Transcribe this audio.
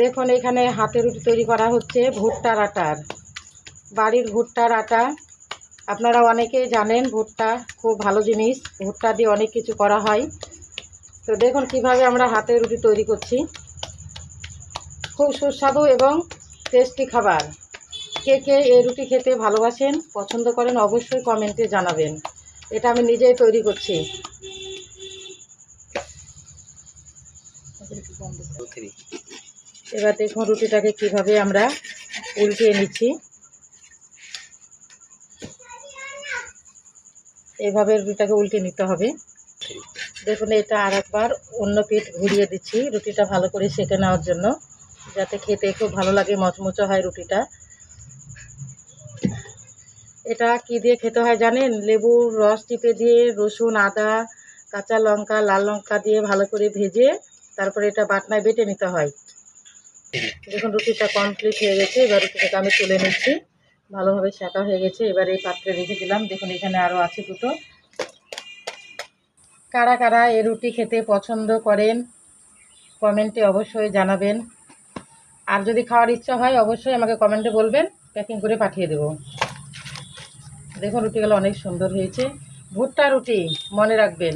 দেখুন এখানে হাতে রুটি তৈরি করা হচ্ছে ভুট্টার আটার, বাড়ির ভুট্টার আটা। আপনারা অনেকেই জানেন ভুট্টা খুব ভালো জিনিস, ভুট্টা দিয়ে অনেক কিছু করা হয়। তো দেখুন কিভাবে আমরা হাতে রুটি তৈরি করছি। খুব সুস্বাদু এবং টেস্টি খাবার। কে কে এই রুটি খেতে ভালোবাসেন, পছন্দ করেন, অবশ্যই কমেন্টে জানাবেন। এটা আমি নিজেই তৈরি করছি। এবার দেখুন রুটিটাকে কিভাবে আমরা উল্টিয়ে নিচ্ছি। এইভাবে রুটিটাকে উল্টে নিতে হবে। দেখুন এটা আর একবার অন্য পিঠ ঘুরিয়ে দিচ্ছি রুটিটা ভালো করে সেঁকে নেওয়ার জন্য, যাতে খেতে খুব ভালো লাগে, মচমচে হয় রুটিটা। এটা কি দিয়ে খেতে হয় জানেন? লেবুর রস চিপে দিয়ে, রসুন, আদা, কাঁচা লঙ্কা, লাল লঙ্কা দিয়ে ভালো করে ভেজে তারপরে এটা বাটনায় বেটে নিতে হয়। দেখুন রুটিটা কমপ্লিট হয়ে গেছে। এবার রুটিটাকে আমি তুলে নিচ্ছি। ভালোভাবে সেঁকা হয়ে গেছে। এবার এই পাত্রে রেখে দিলাম। দেখুন এখানে আরও আছে দুটো। কারা কারা এই রুটি খেতে পছন্দ করেন কমেন্টে অবশ্যই জানাবেন। আর যদি খাওয়ার ইচ্ছা হয় অবশ্যই আমাকে কমেন্টে বলবেন, প্যাকিং করে পাঠিয়ে দেব। দেখুন রুটিগুলো অনেক সুন্দর হয়েছে। ভুট্টা রুটি মনে রাখবেন।